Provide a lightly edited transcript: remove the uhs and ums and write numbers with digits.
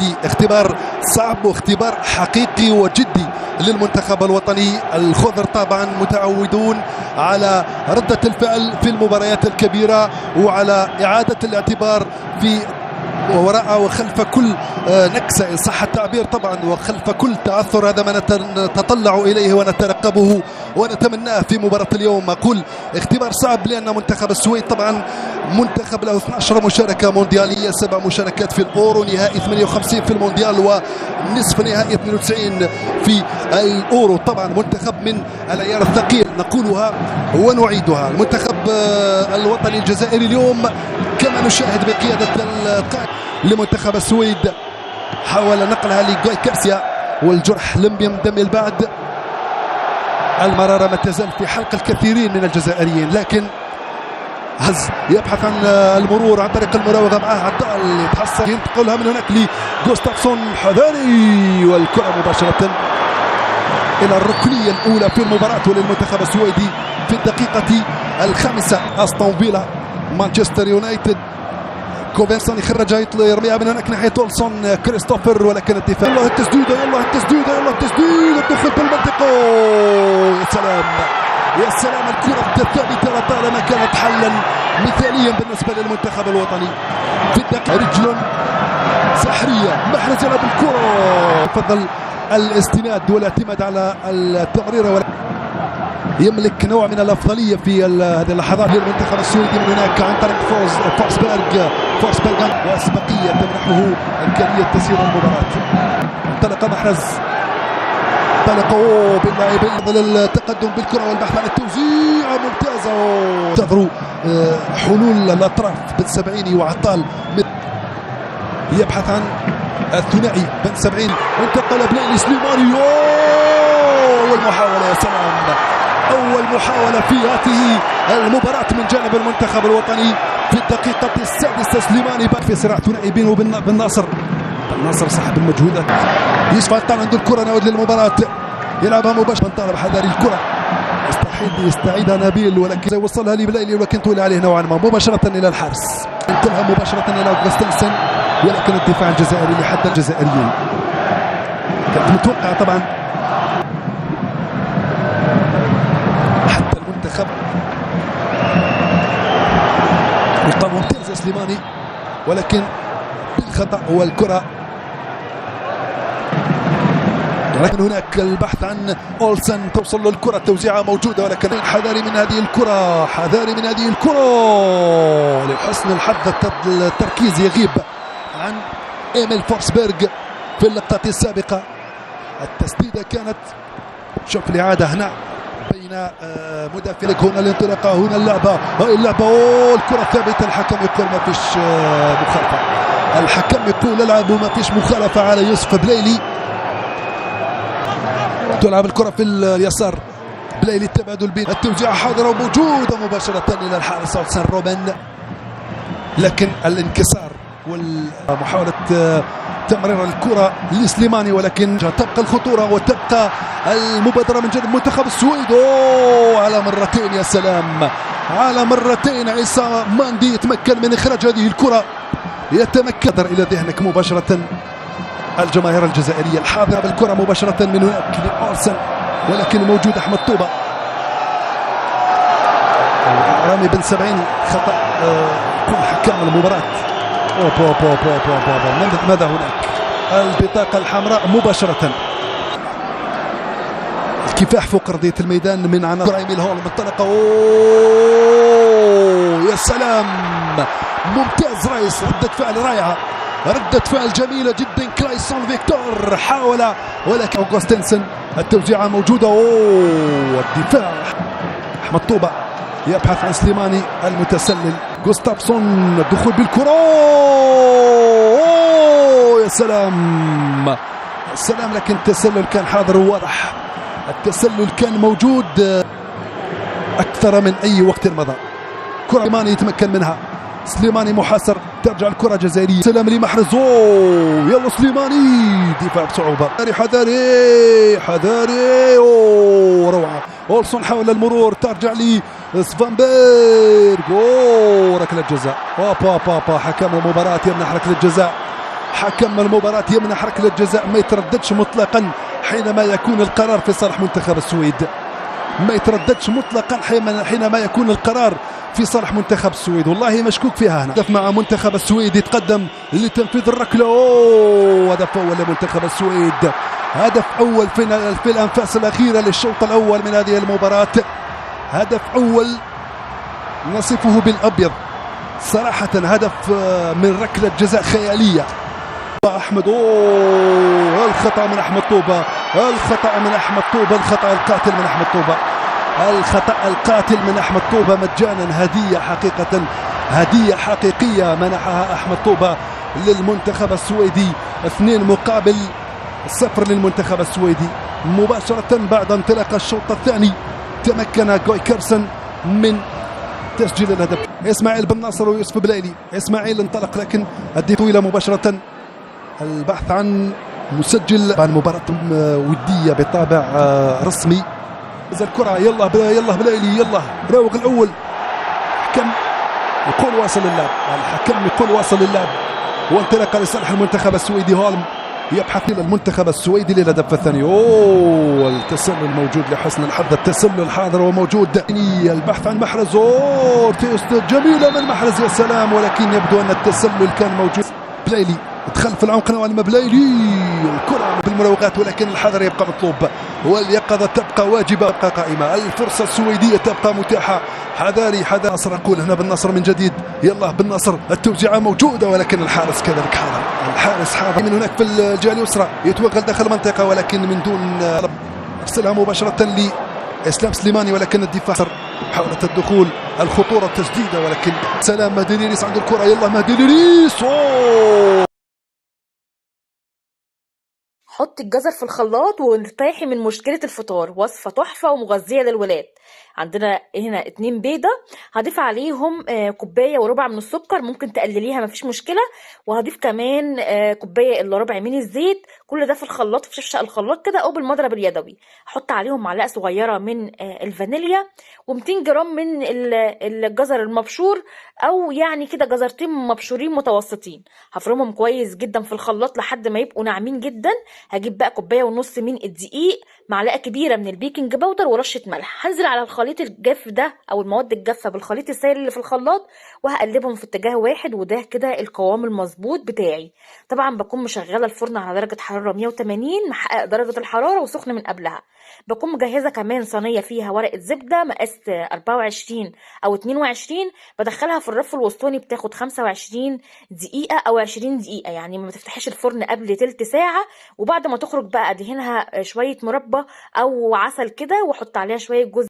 اختبار صعب واختبار حقيقي وجدي للمنتخب الوطني الخضر. طبعا متعودون على ردة الفعل في المباريات الكبيرة وعلى إعادة الاعتبار في وراء وخلف كل نكسة إن صح التعبير طبعا، وخلف كل تعثر. هذا ما نتطلع إليه ونترقبه ونتمناه في مباراة اليوم. أقول اختبار صعب لأن منتخب السويد طبعا منتخب له 12 مشاركة مونديالية، 7 مشاركات في الأورو، نهائي 58 في المونديال ونصف نهائي 92 في الأورو. طبعا منتخب من العيار الثقيل نقولها ونعيدها. المنتخب الوطني الجزائري اليوم كما نشاهد بقيادة القائد لمنتخب السويد حاول نقلها لجوي كارسيا والجرح لم يندمل بعد. المرارة ما تزال في حلق الكثيرين من الجزائريين، لكن هز يبحث عن المرور عن طريق المراوغة معه عطال يتحصل ينتقلها من هناك لجوستافسون حذاري، والكرة مباشرة إلى الركنية الأولى في المباراة وللمنتخب السويدي في الدقيقة 5. أستون فيلا مانشستر يونايتد. كوفنسون يخرجها يرميها من هناك ناحية أولسون كريستوفر، ولكن الدفاع يلا التسديدة يلا التسديدة يلا التسديدة الدخول بالمنطقة. يا سلام يا سلام، الكرة الثابتة لطالما كانت حلا مثاليا بالنسبة للمنتخب الوطني في الدقيقة. رجل سحرية محرز يلعب الكرة، فضل الاستناد والاعتماد على التمريرة يملك نوع من الأفضلية في هذه اللحظات للمنتخب السويدي من هناك عن طريق فورسبرغ وأسبقية تمنحه إمكانية تسيير المباراة. انطلق محرز انطلقوا باللاعبين التقدم بالكرة والبحث عن التوزيع ممتازة. انتظروا حلول الأطراف بن سبعيني وعطال يبحث عن الثنائي بن سبعين، انتقل بليلي سليماني والمحاولة. يا سلام، أول محاولة في هذه المباراة من جانب المنتخب الوطني في الدقيقة 6. سليماني في صراع ثنائي بينه وبين ناصر. الناصر صاحب المجهودات يشفى طال عنده الكرة، نعود للمباراة يلعبها مباشرة. طالب حذاري الكرة يستحيل يستعيدها نبيل، ولكن وصلها لبليلي ولكن طول عليه نوعا ما مباشرة إلى الحارس، انتهى مباشرة إلى أوغستنسن، ولكن الدفاع الجزائري لحد الجزائريين كانت متوقعة طبعا. حتى المنتخب نقطة ممتازة سليماني، ولكن بالخطأ والكرة. لكن هناك البحث عن أولسن، توصل له الكرة، توزيعها موجودة، ولكن حذاري من هذه الكرة، حذاري من هذه الكرة. لحسن الحظ التركيز يغيب عن إيميل فورسبرغ في اللقطة السابقة. التسديدة كانت شوف الإعادة هنا بين مدافعين. هنا الانطلاقة، هنا اللعبة، الكرة ثابتة. الحكم يقول ما فيش مخالفة، الحكم يقول العب وما فيش مخالفة على يوسف بليلي. تلعب الكرة في اليسار، بليلي التبادل بين التوزيع حاضرة وموجودة مباشرة إلى الحارس أولسن روبن، لكن الانكسار ومحاولة تمرير الكرة لسليماني، ولكن تبقى الخطورة وتبقى المبادرة من جانب منتخب السويد. على مرتين، يا سلام، على مرتين عيسى ماندي يتمكن من إخراج هذه الكرة، يتمكن إلى ذهنك مباشرة الجماهير الجزائرية الحاضرة بالكرة مباشرة من هناك لأولسن، ولكن موجود أحمد طوبة. رامي بن سبعين خطأ كل حكام المباراة. ماذا هناك؟ البطاقة الحمراء مباشرة. الكفاح فوق أرضية الميدان من عناصر إيميل هول منطلقة. يا سلام، ممتاز رايس، ردة فعل رائعة، ردة فعل جميلة جدا. كلايسون فيكتور حاول، ولكن أوغستنسن التوزيعة موجودة. الدفاع أحمد طوبة يبحث عن سليماني المتسلل. جوستافسون الدخول بالكرة. يا سلام السلام، لكن التسلل كان حاضر وواضح، التسلل كان موجود أكثر من أي وقت مضى. كرة سليماني يتمكن منها، سليماني محاصر، ترجع الكرة جزائرية. سلام لمحرز، يلا سليماني، دفاع بصعوبة. حذاري حذاري، روعة. أولسون حاول المرور، ترجع لي سفانبرغ، ركلة جزاء. حكم المباراة يمنح ركلة جزاء حكم المباراة يمنح ركلة جزاء ما يترددش مطلقا حينما يكون القرار في صالح منتخب السويد، ما يترددش مطلقا حينما يكون القرار في صالح منتخب السويد. والله مشكوك فيها هنا. هدف مع منتخب السويد يتقدم لتنفيذ الركلة. هدف أول لمنتخب السويد، هدف أول في الأنفاس الأخيرة للشوط الأول من هذه المباراة. هدف أول نصفه بالأبيض صراحة، هدف من ركلة جزاء خيالية. أحمد الخطأ من أحمد طوبة، الخطأ من أحمد طوبة، الخطأ القاتل من أحمد طوبة، الخطأ القاتل من أحمد طوبة مجانا. هدية حقيقة، هدية حقيقية منحها أحمد طوبة للمنتخب السويدي. 2-0 للمنتخب السويدي. مباشرة بعد انطلاق الشوط الثاني تمكن جوي كيرسن من تسجيل الهدف. إسماعيل بن ناصر ويوسف بلايلي. إسماعيل انطلق لكن الدي طويلة مباشرة. البحث عن مسجل عن مباراة ودية بطابع رسمي. الكرة يلا بلايلي، يلا راوغ الأول. حكم يقول واصل اللعب، الحكم يقول واصل اللعب، وانطلق لصالح المنتخب السويدي. هولم يبحث إلى المنتخب السويدي للهدف الثاني. التسلل موجود لحسن الحظ، التسلل حاضر وموجود. البحث عن محرز. جميلة من محرز، يا سلام، ولكن يبدو أن التسلل كان موجود. بلايلي دخل في العمق نوعا ما. بلايلي الكرة بالمراوغات، ولكن الحذر يبقى مطلوب واليقظة تبقى واجبة، تبقى قائمة. الفرصة السويدية تبقى متاحة. حذاري حذر. نصر أقول هنا بالنصر من جديد. يلا بالنصر، التوزيعة موجودة ولكن الحارس كذلك حاضر. الحارس حاضر من هناك في الجهة اليسرى، يتوغل داخل المنطقة ولكن من دون ارسلها مباشرة لإسلام سليماني، ولكن الدفاع حاولت الدخول، الخطورة التسديدة، ولكن سلام مهدي ليريس عند الكرة. يلا مهدي ليريس. حطي الجزر في الخلاط وارتاحي من مشكلة الفطار. وصفة تحفة ومغذية للولاد. عندنا هنا 2 بيضة، هضيف عليهم كوباية وربع من السكر، ممكن تقلليها مفيش مشكلة، وهضيف كمان كوباية الا ربع من الزيت. كل ده في الخلاط، في شفشق الخلاط كده او بالمضرب اليدوي. احط عليهم معلقة صغيرة من الفانيليا، و200 جرام من الجزر المبشور، او يعني كده جزرتين مبشورين متوسطين. هفرمهم كويس جدا في الخلاط لحد ما يبقوا ناعمين جدا. هجيب بقى كوبايه ونص من الدقيق، معلقه كبيره من البيكنج باودر، ورشه ملح. هنزل على الخليط الجاف ده او المواد الجافه بالخليط السائل اللي في الخلاط، وهقلبهم في اتجاه واحد، وده كده القوام المظبوط بتاعي. طبعا بكون مشغله الفرن على درجه حراره 180، محقق درجه الحراره وسخن من قبلها. بكون مجهزه كمان صينيه فيها ورقه زبده مقاس 24 او 22، بدخلها في الرف الوسطاني، بتاخد 25 دقيقه او 20 دقيقه، يعني ما تفتحيش الفرن قبل تلت ساعه. وبعد ما تخرج بقى ادهنها شويه مربى او عسل كده، واحط عليها شويه جوز